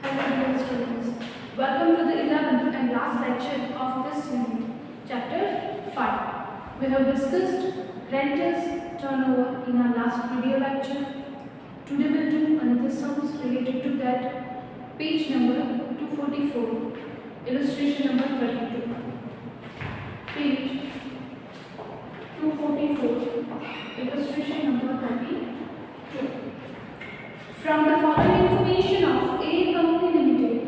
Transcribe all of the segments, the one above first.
Hello dear students, welcome to the 11th and last lecture of this unit, chapter 5. We have discussed creditors turnover in our last video lecture. Today we will do another sums related to that, page number 244, illustration number 32. Page 244, illustration number 32. From the following information of A Company Limited,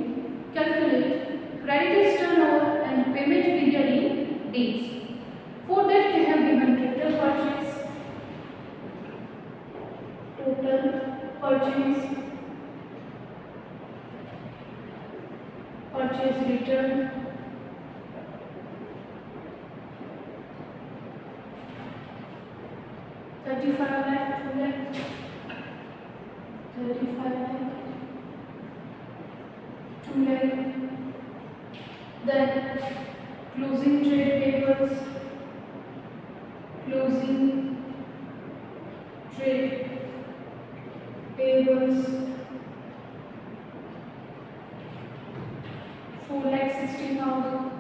calculate creditors turnover and payment period in days. For that they have given total purchase, purchase return, ₹35 lakh, 2 lakh, 35 lakh, 2 lakh. Then closing trade payables, closing trade payables, 4,60,000.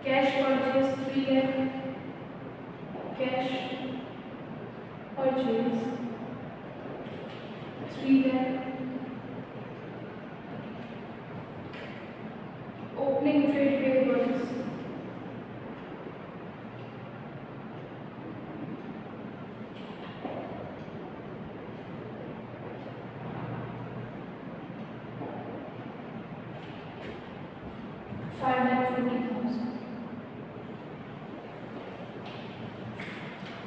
Cash purchase 3 lakh, cash purchase 3 lakh. Opening trade payables, ₹5,40,000.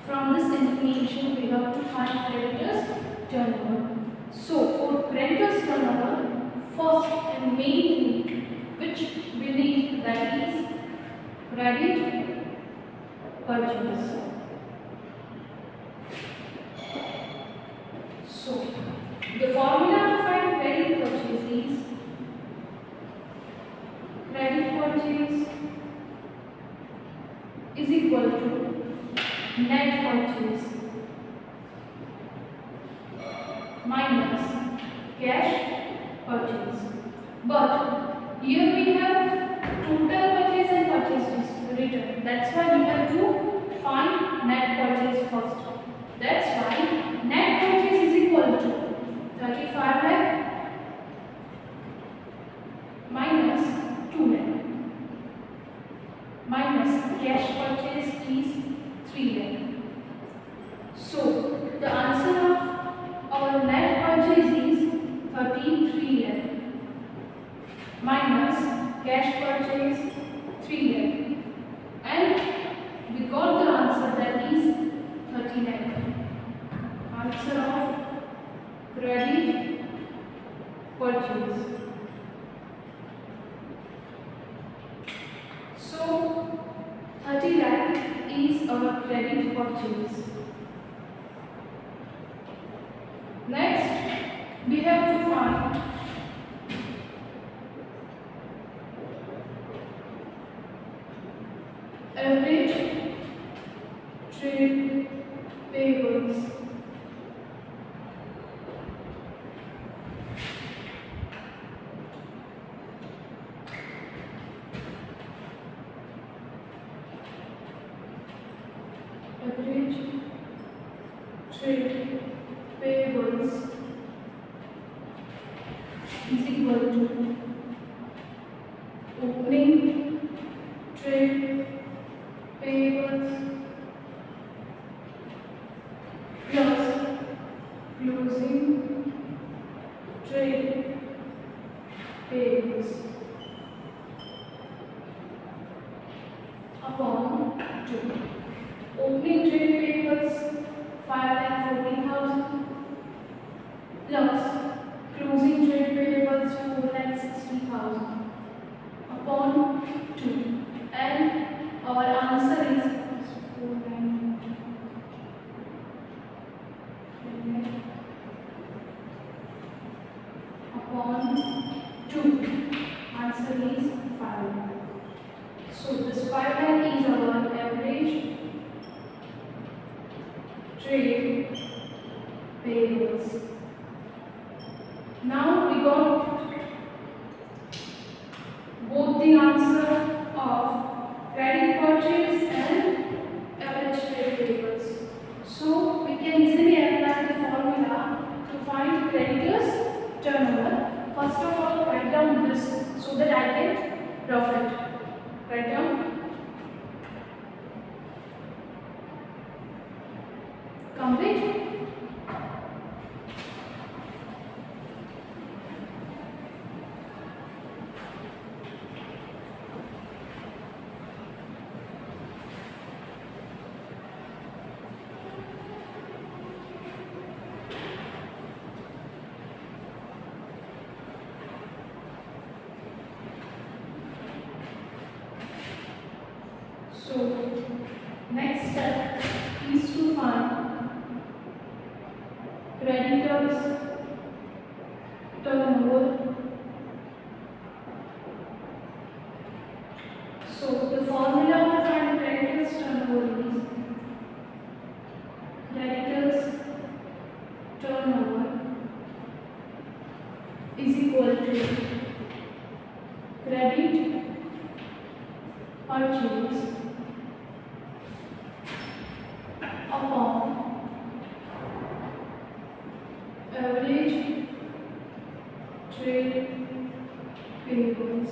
From this information, we have to find creditors turnover. So, for creditors turnover, first and main thing which we need, that is credit purchase. So, the formula to find credit purchase is credit purchase is equal to net purchase minus cash purchase. But here we have total purchase and purchase return. That's why we have to find net purchase first. That's why net purchase is equal to 35 lakh minus 2 lakh minus cash purchase is 3 lakh. So the answer of our net purchase is 33 lakh minus cash purchase 3 lakh, and we got the answer, that is 30 lakh. Answer of credit purchase. So 30 lakh is our credit purchase. Next, we have to find average trade payables. Average trade payables is equal to opening trade payables plus closing trade payables upon 2. Opening trade payables 5,40,000 plus closing trade payables 4,60,000 upon 2, and our answer is 4,90,000 upon 2. Answer is 5. So this 5 lakh is our average trade payables. Now we got both the answer of credit purchase and average trade payables. So we can easily apply the formula to find creditors turnover. First of all, write down this so that I get profit. Write down complete. So next step is to find creditors turnover. So the formula to find creditors turnover is creditors turnover is equal to credit purchase upon average trade payables.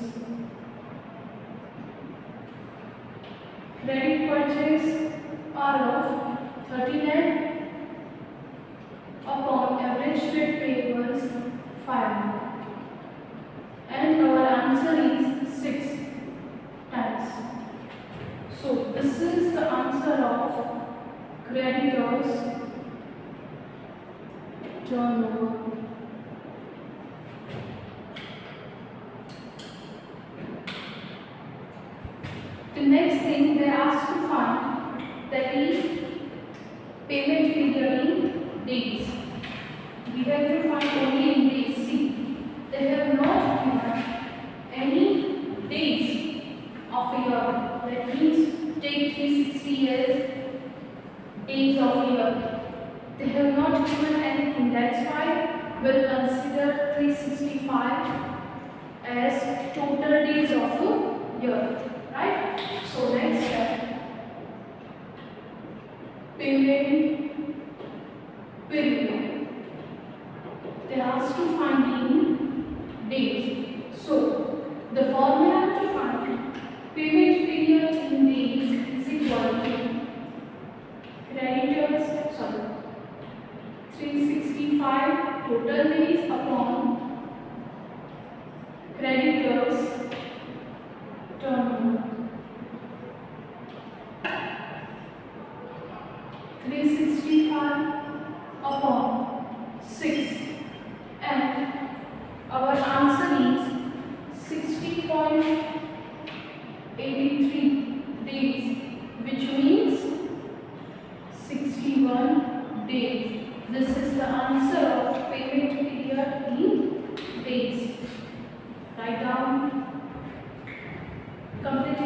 Credit purchase are of 30 lakh upon average trade payables 5 lakh, and our answer is 6 times. So this is the answer of creditors turnover. The next thing they asked to find, that is payment period in days. We have to find only in days. See, they have not given any days of a year. That means take 360 years days of a year. They have not given anything. That's why we'll consider 365 as total days of a year. Right? So next step, payment period. They asked to find in days. So the formula to find payment period in days is equal to creditors, 365 total days upon creditors turnover. 365 upon 6, and our answer is 60.83 days, which means 61 days. This is the answer of payment period in days. Write down, complete it.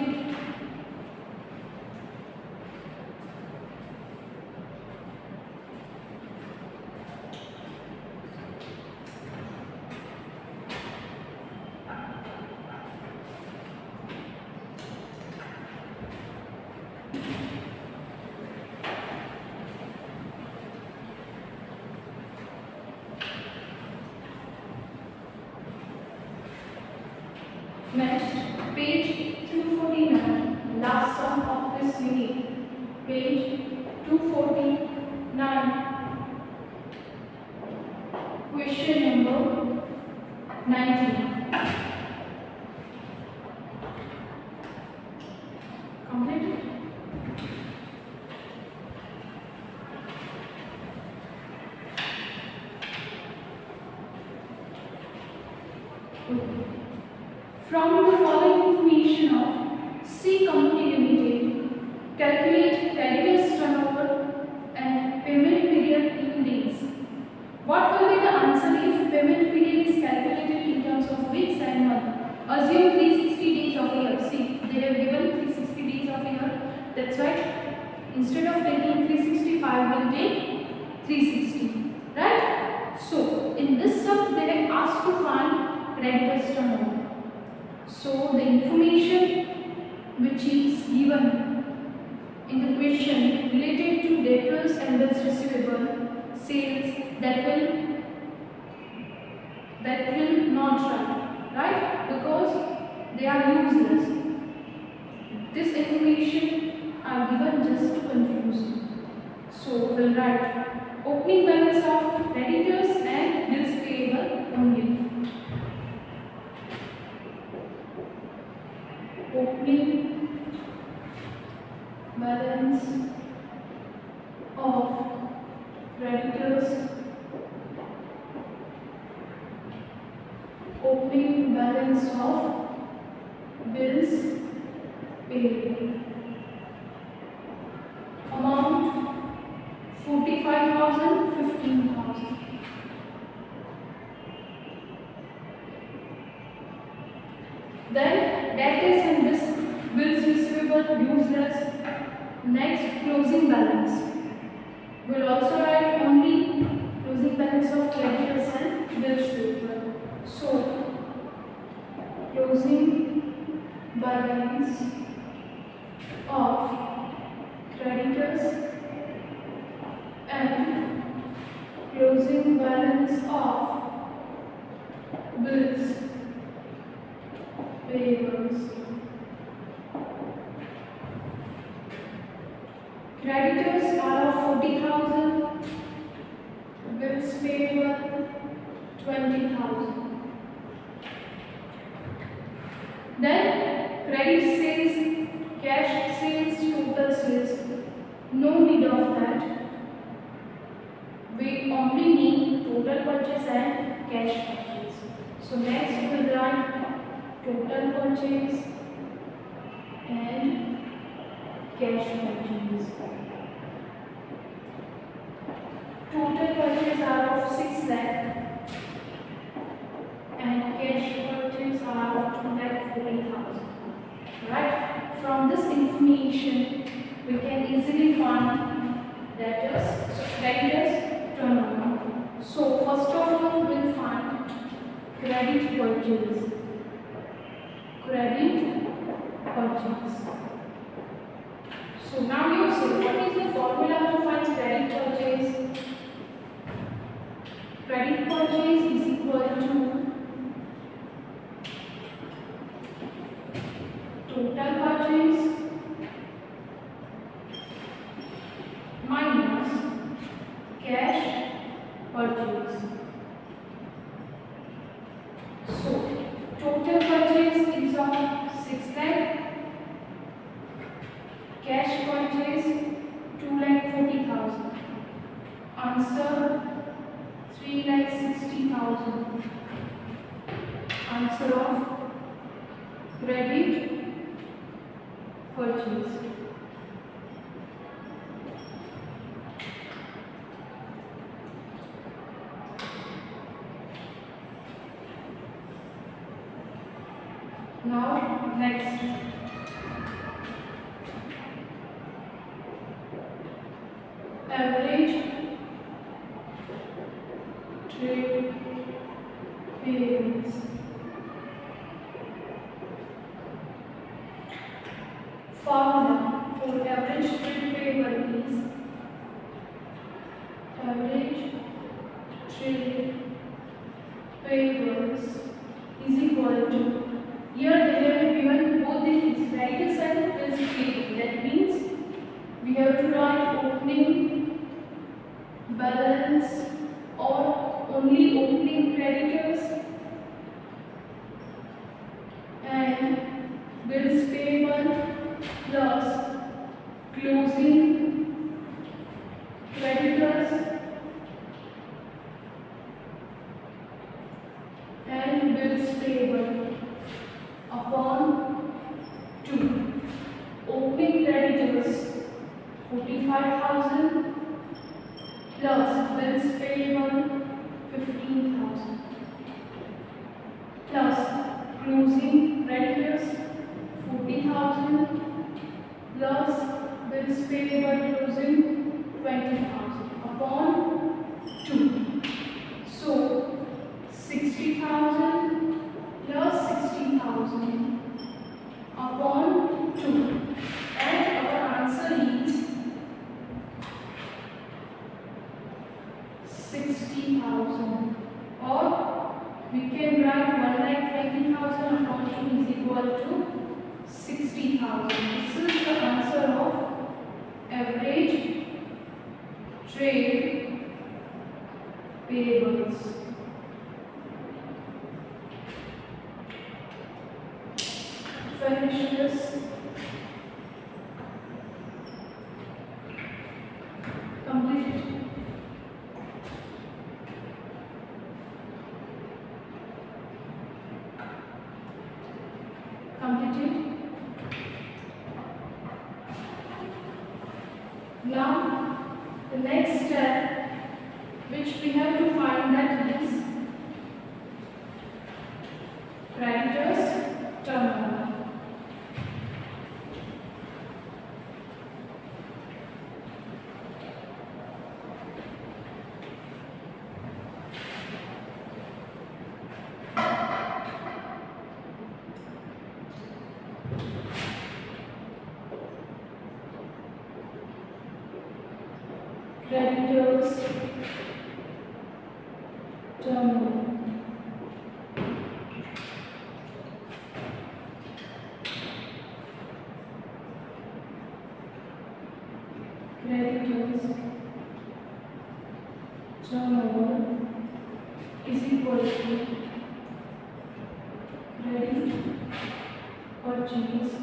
Next, page 249, last sum of this unit. Page 249, question number 19. Complete. From the following information of C Company Limited, calculate creditors turnover and payment period in days. What will be the answer if payment period is calculated in terms of weeks and month? Assume 360 days of a year. See, they have given 360 days of a year. That's why instead of taking 365, we'll take 360. Right? creditors turnover. So the information which is given in the question related to debtors and bills receivable, sales, that will not right? Because they are useless. This information are given just to confuse. So we'll write opening balance of creditors and bills payable only. Opening balance of creditors, opening balance of bills payable. Amount 45,000, 15,000. Then debtors and bills receivable useless. Next, closing balance. We will also write only closing balance of creditors and bills payable. So, closing balance of creditors and closing balance of bills payables. Creditors are of 40,000, bills payable 20,000. Then credit sales, cash sales, total sales. No need of that. We only need total purchase and cash purchase. So next we will write total purchase and cash purchase. Total purchase are of 6 lakh and cash purchase are of 2,40,000. Right? From this information, we can easily find creditors turnover. So first of all, we will find credit purchase. Credit purchase. So now you see what is the formula to find credit purchase? Credit purchase is equal to total purchase minus cash purchase. So total purchase is of 6 lakh, cash purchase 2,40,000. Answer 3,60,000. Answer of credit purchase. Now next, average trade payables. Formula for average trade payable is average trade payables is equal to, here they have given both the creditors and bills payable. That means we have to write opening balance or only opening creditors and bills payable plus closing creditors and bills payable upon 2. Opening creditors 45,000 plus bills payable 15,000 plus closing creditors 40,000 plus bills payable closing 20,000 upon 2. So 60,000 60,000, or we can write 1,20,000 upon 2 is equal to 60,000. This is the answer of average trade payables. Finish this. Complete it. Completed. Now the next step which we have to find, that is creditors turnover. Creditors turnover. Creditors turnover is equal to credit purchase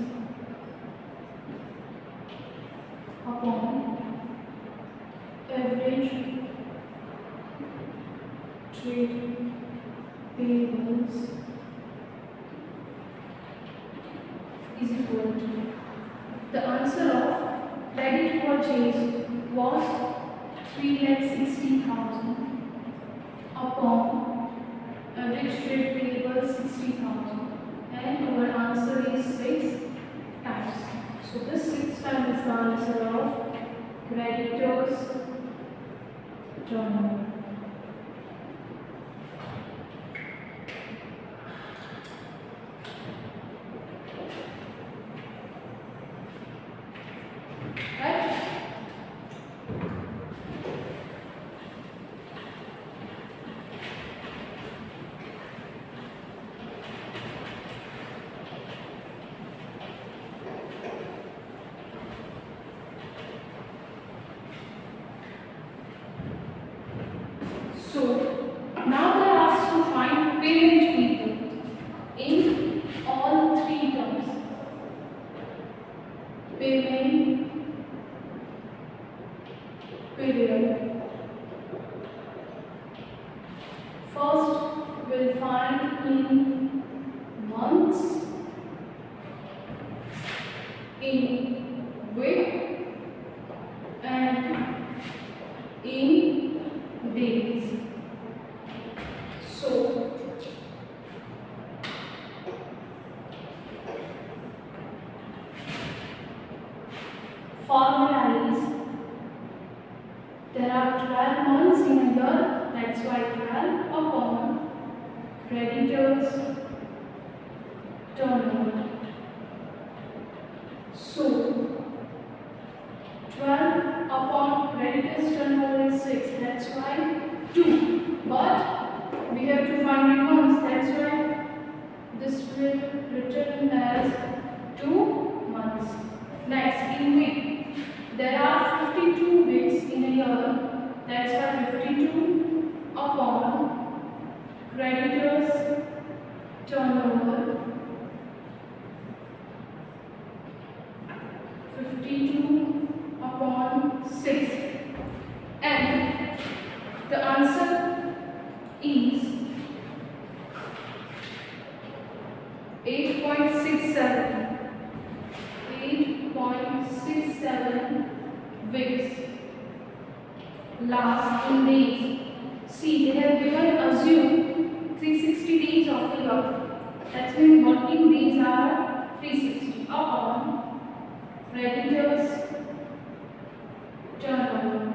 upon average trade payables is equal to, the answer of credit purchase was 3,60,000 upon average trade payable 60,000, and our answer is 6 times. So this 6 times is the answer of creditors turnover. Right? So now they are asked to find payment period in all three terms. Payment period. First we'll find in months, in week, and in days. So formula is, there are 12 months in a year, that's why 12 upon creditors turnover. So 12 upon creditors turnover is 6, that's why 2. But we have to find in months, that's why this will written as 2 months. Next, in week, there are 52 weeks in a year, that's why 52 upon creditors turnover. 52 upon 6, and the answer is 8.67 weeks. Last in days, see they have given assume 360 days of the year, that's means working days are 360 upon creditors turnover.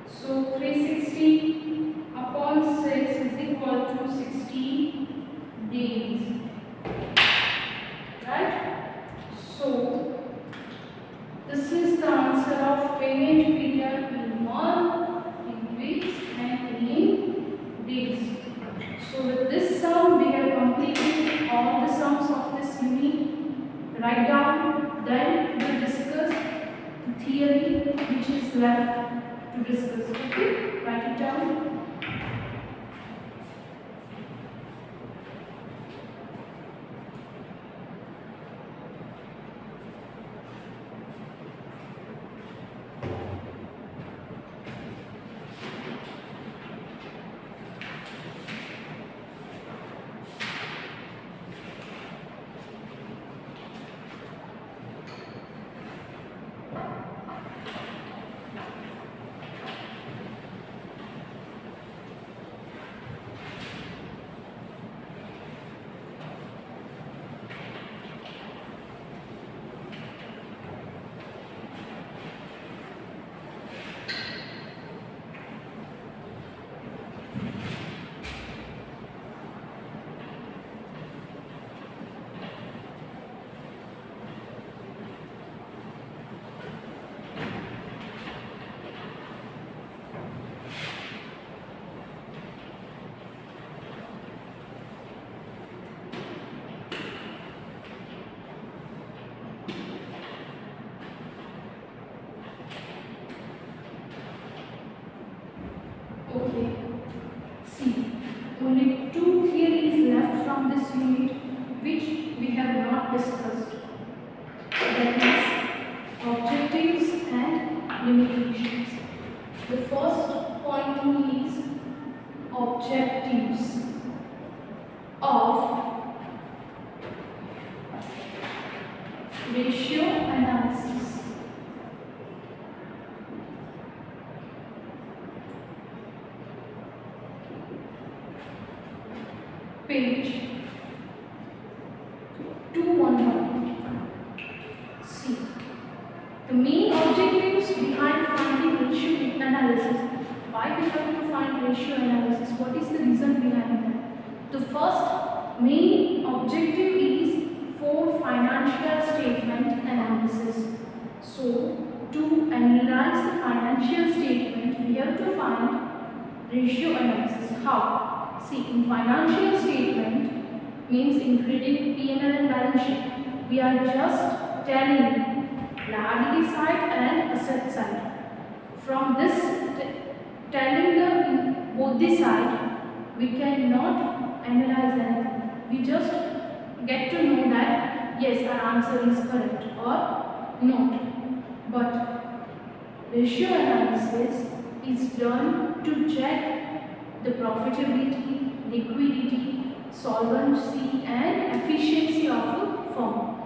So 360 upon 6 is equal to 60 days, right? So this is the answer of payment period in to discuss. Okay, write it down. Okay, see, only two theories left from this unit which we have not discussed. That is objectives and limitations. The first point is objectives of ratio analysis. Page 211. See, the main objectives behind finding ratio analysis. Why we have to find ratio analysis? What is the reason behind that? The first main objective is for financial statement analysis. So, to analyze the financial statement, we have to find ratio analysis. How? See, in financial statement means including P&L and balance sheet. We are just telling liability side and asset side. From this telling both the side, we cannot analyze anything. We just get to know that yes, our answer is correct or not. But ratio analysis is done to check the profitability, liquidity, solvency and efficiency of a firm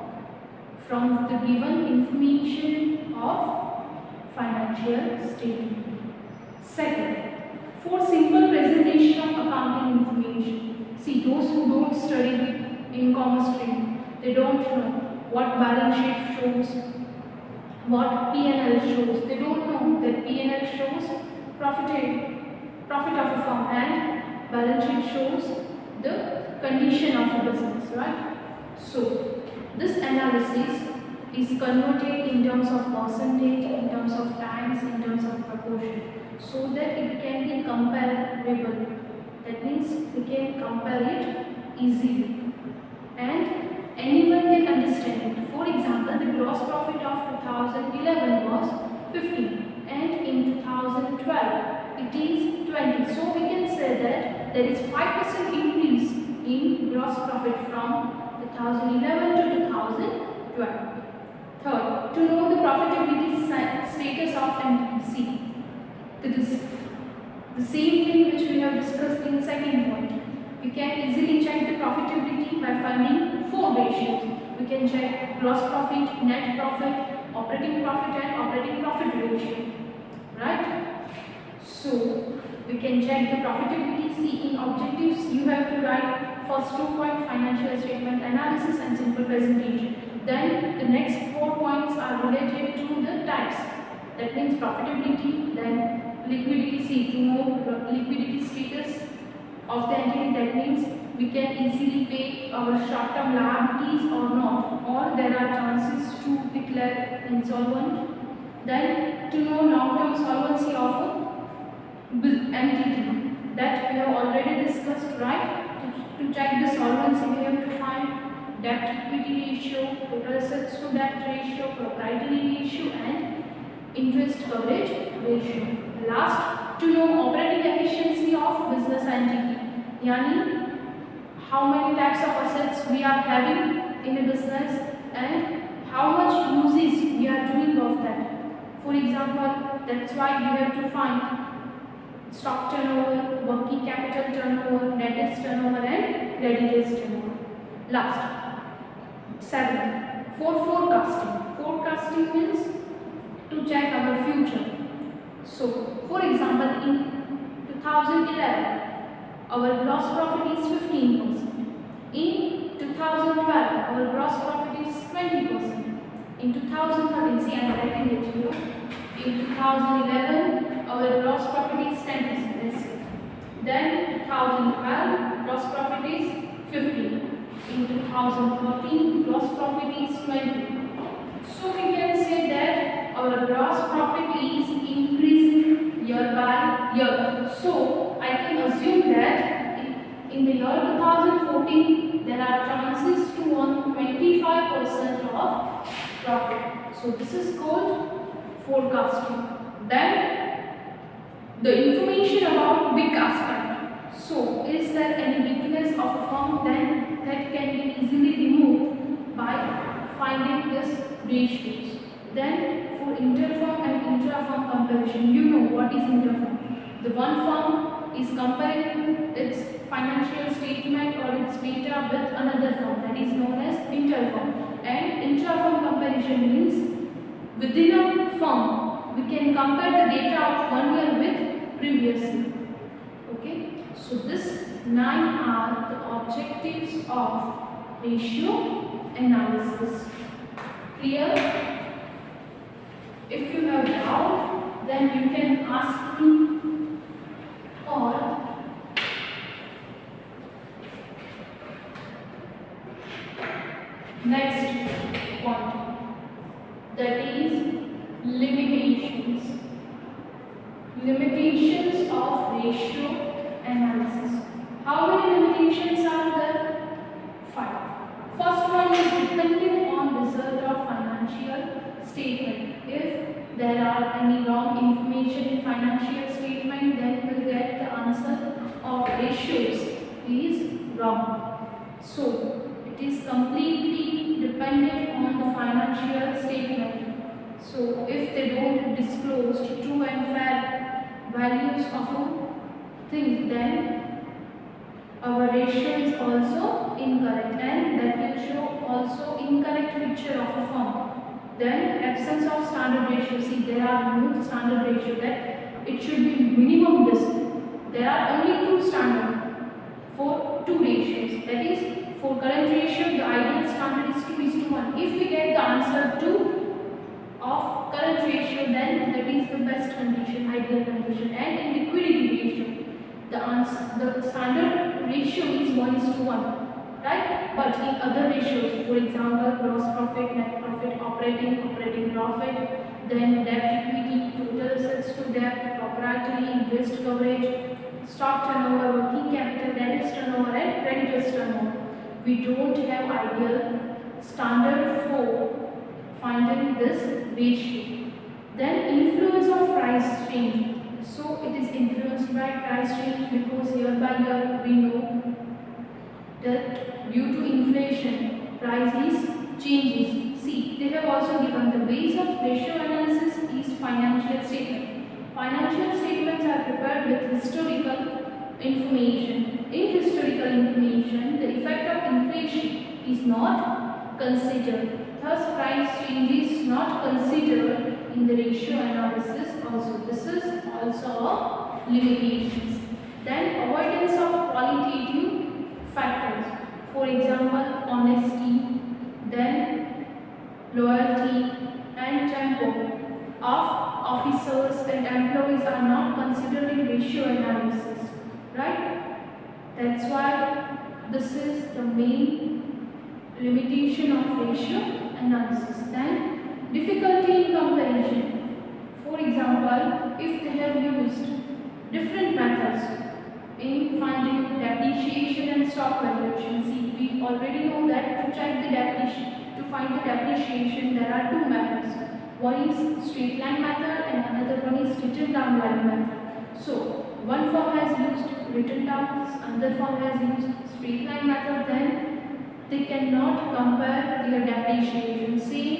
from the given information of financial statement. Second, for simple presentation of accounting information. See, those who don't study in commerce stream, they don't know what balance sheet shows, what P&L shows. They don't know that P&L shows profit of a firm and balance sheet shows the condition of a business, right? So, this analysis is converted in terms of percentage, in terms of times, in terms of proportion, so that it can be comparable. That means we can compare it easily and anyone can understand it. For example, the gross profit of 2011 was 15 and in 2012 it is 20. So we can say that there is 5% increase in gross profit from 2011 to 2012. Third, to know the profitability status of entity. The same thing which we have discussed in second point. We can easily check the profitability by finding four ratios. We can check gross profit, net profit, operating profit and operating profit ratio. Right? So, we can check the profitability. See, in objectives you have to write first 2 points financial statement analysis and simple presentation. Then the next 4 points are related to the types. That means profitability, then liquidity. See, to know liquidity status of the entity. That means we can easily pay our short-term liabilities or not, or there are chances to declare insolvent. Then to know long-term solvency of a entity, that we have already discussed, right? To check the solvency, we have to find debt equity ratio, total assets to debt ratio, proprietary ratio and interest coverage ratio. Last, to know operating efficiency of business entity. Yani, how many types of assets we are having in a business and how much uses we are doing of that. For example, that's why we have to find stock turnover, working capital turnover, debtors turnover and creditors turnover. Last, 7. For forecasting. Forecasting means to check our future. So, for example, in 2011, our gross profit is 15%. In 2012, our gross profit is 20%. In 2013, see I am writing it here. In 2011, our gross profit is 10%. Let's see. Then 2012, gross profit is 15. In 2013, gross profit is 20. So we can say that our gross profit is increasing year by year. So I can assume that in the year 2014 there are chances to earn 25% of profit. So this is called forecasting. Then the information about weak aspect. So is there any weakness of a firm? Then that can be easily removed by finding this ratios. Then for interfirm and intrafirm comparison, you know what is interfirm. The one firm is comparing its financial statement or its data with another firm, that is known as interfirm. And intrafirm comparison means within a firm we can compare the data of 1 year with previous year. Okay, so this 9 are the objectives of ratio analysis. Clear? If you have doubt, then you can ask me, or next point, that is limitations. Limitations of ratio analysis. How many limitations are there? 5. First one is dependent on result of financial statement. If there are any wrong information in financial statement, then we'll get the answer of ratios is wrong. So it is completely dependent on the financial statement. So if they don't disclose true and fair values of a thing, then our ratio is also incorrect, and that will show also incorrect picture of a firm. Then absence of standard ratio. See, there are no standard ratio, that it should be minimum this. There are only 2 standard for 2 ratios. That is, for current ratio the ideal standard is 2:1. If we get the answer 2 of current ratio, then that is the best condition, ideal condition. And in liquidity ratio, the standard ratio is 1:1. Right? But in other ratios, for example, gross profit, net profit, operating profit, then debt equity, total assets to debt, proprietary interest coverage, stock turnover, working capital, debtors turnover, and creditors turnover, we don't have ideal standard for finding this ratio. Then influence of price change. So it is influenced by price change because year by year we know that due to inflation, price is changes. See, they have also given the base of ratio analysis is financial statement. Financial statements are prepared with historical information. In historical information, the effect of inflation is not considered. Thus, price change is not considered in the ratio analysis also. This is also a limitations. Then avoidance of qualitative factors. For example, honesty, then loyalty and tempo of officers and employees are not considered in ratio analysis. Right? That's why this is the main limitation of ratio analysis. Then difficulty in comparison. For example, if they have used different methods in finding depreciation and stock valuation. See, we already know that to check the depreciation, to find the depreciation, there are 2 methods. One is straight line method and another one is written down value method. So one form has used written down, another form has used straight line method, then they cannot compare their depreciation. Say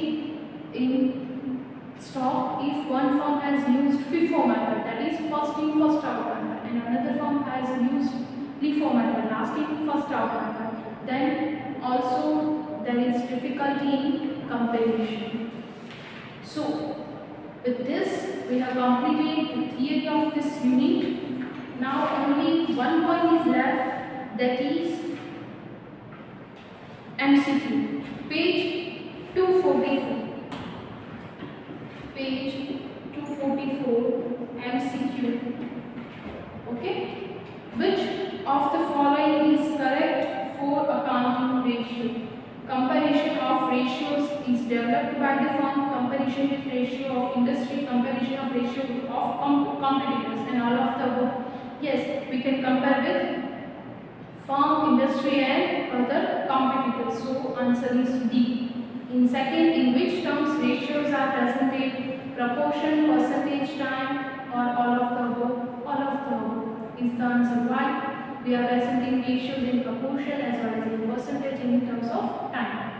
in stock, if one firm has used FIFO method, that is first in first out method, and another firm has used LIFO method, last in first out method, then also there is difficulty in comparison. So with this we have completed the theory of this unit. Now only one point is left, that is MCQ, page 244. Page 244, MCQ. Okay, which of the following is correct for accounting ratio? Comparison of ratios is developed by the firm, comparison with ratio of industry, comparison of ratio of competitors, and all of the above. Yes, we can compare with firm, industry and other competitors. So answer is D. In second, in which terms ratios are presented? Proportion, percentage, time, or all of the above? All of the above is the answer. Why? We are presenting ratios in proportion as well as in percentage in terms of time.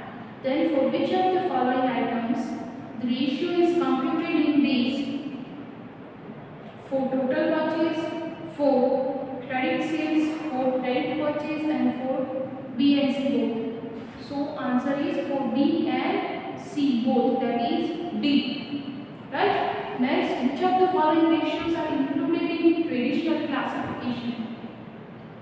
Then for which of the following items the ratio is computed in days? For total purchase, for credit sales, for credit purchase, and for B and C both. So answer is for B and C both, that is D. Right? Next, which of the following ratios are included in traditional classification?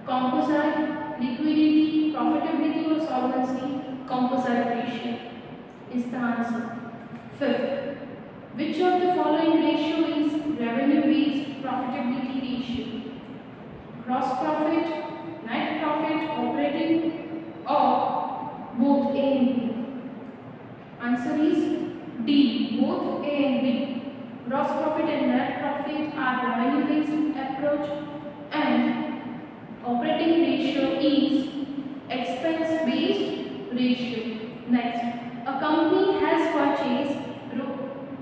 Composite, liquidity, profitability or solvency? Composite ratio is the answer. Fifth, which of the following ratio is revenue based profitability ratio? Gross profit, net profit, operating, or both A and B? Answer is D, both A and B. Gross profit and net profit are revenue based approach, and operating ratio is expense based ratio. Next, a company has purchased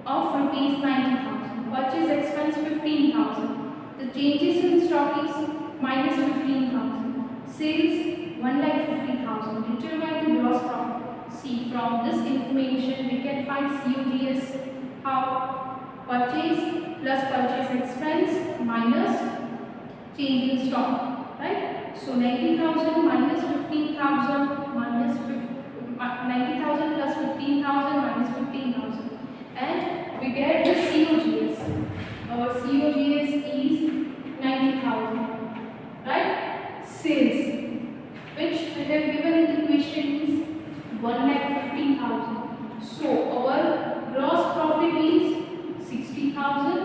of rupees 90,000, purchase expense 15,000, the changes in stock is minus 15,000, sales 1,50,000. Determine the gross profit. See, from this information we can find COGS. How? Purchase plus purchase expense minus change in stock, right? So 90,000 minus 15,000 minus 90,000 plus 15,000 minus 15,000, and we get the COGS. Our COGS is 90,000, right? Sales, which we have given in the question, is 1,15,000. So our gross profit is 60,000.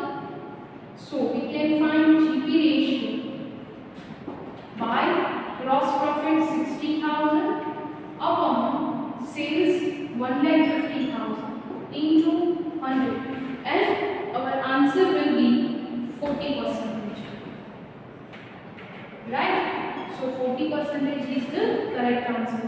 So we can find GP ratio by gross profit 60,000 upon sales 1,50,000 into 100, and our answer will be 40%. Right? So 40% is the correct answer.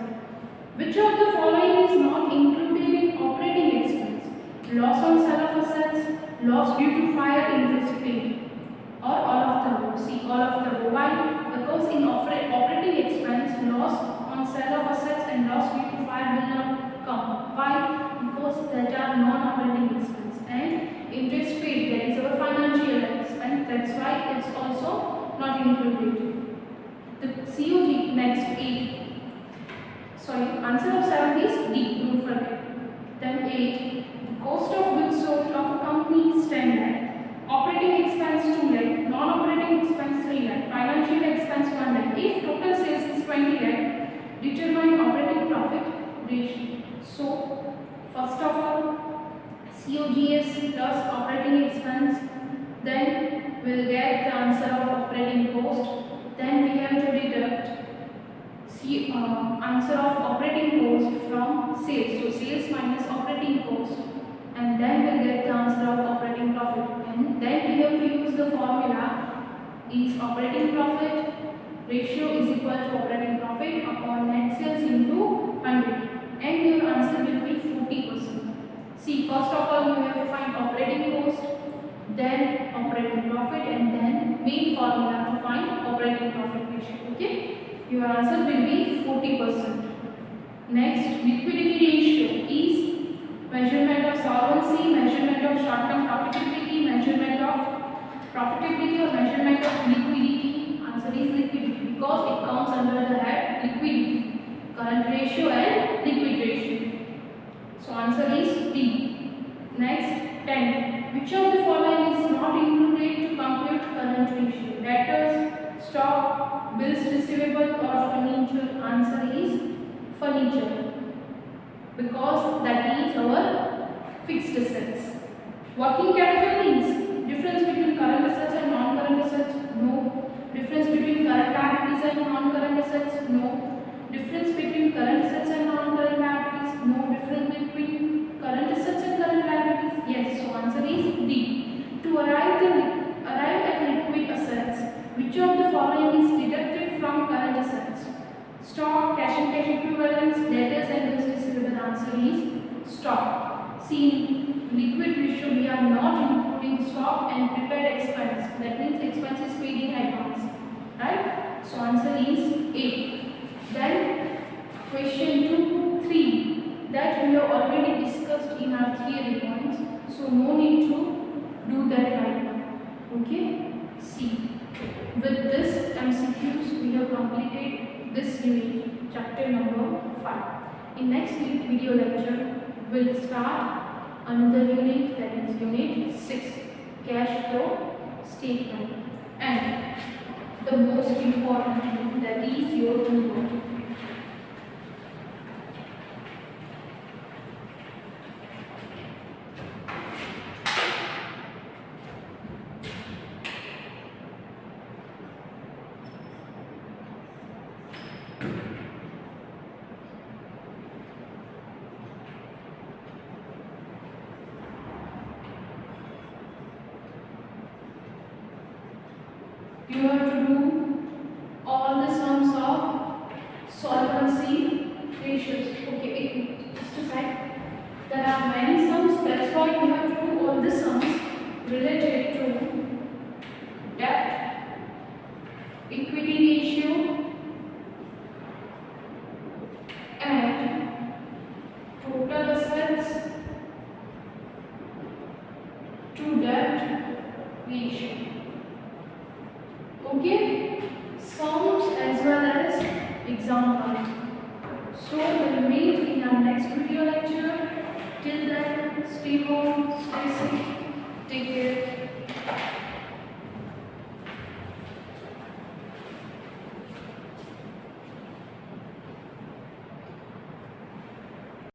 Which of the following is not included in operating expense? Loss on sale of assets, loss due to fire, interest paid, or all of the above? See, all of the above. Why? Because in operating expense, loss on sale of assets and loss due to fire will not come. Why? Because that are non-operating expense, and interest paid, that is our financial expense. That's why it's also not included. The COG next 8. Sorry, answer of 7 is D, don't forget. Then 8. The cost of goods sold of a company is 10 lakh. Operating expense 2 lakh. Non-operating expense 3 lakh. Financial expense 1 lakh. If total sales is 20 lakh, determine operating profit ratio. So, first of all, COGS plus operating expense. Then we'll get the answer of operating cost. Then we have to deduct answer of operating cost from sales. So sales minus operating cost, and then we'll get the answer of operating profit. And then we have to use the formula is operating profit ratio is equal to operating profit upon net sales into 100, and your answer will be 40%. See, first of all, you have to find operating cost, then operating profit, and then main formula to find operating profit ratio. Okay, your answer will be 40%. Next, liquidity ratio is measurement of solvency, measurement of short-term profitability, measurement of profitability or measurement of liquidity. Answer is liquidity because it comes under the head liquidity, current ratio and liquid ratio. So answer is D. Next, 10. Which of the following is not included to compute current ratio? Debtors, stock, bills receivable or furniture? Answer is furniture because that is our fixed assets. Working capital means difference between current assets and non-current assets? No. Difference between current liabilities and non-current assets? No. Difference between current assets and non-current liabilities? No. Difference between current assets and current liabilities? Yes. So answer is D. To arrive at liquid assets, which of the following is deducted from current assets? Stock, cash and cash equivalents, debtors and bills receivable. Answer is stock. See, liquid ratio we are not including stock and prepared expense. That means expense is paid in advance. Right? So answer is A. Then question 2, 3 that we have already discussed in our theory points. So no need to do that right now. Okay? C. With this MCQs we have completed this unit, chapter number 5. In next video lecture, we'll start another unit, that is unit 6, cash flow statement, and the most important thing, that is your homework. You have to do all the sums of solvency ratios. Okay, just a sec. There are many sums, that's why you have to do all the sums related to debt, equity ratio,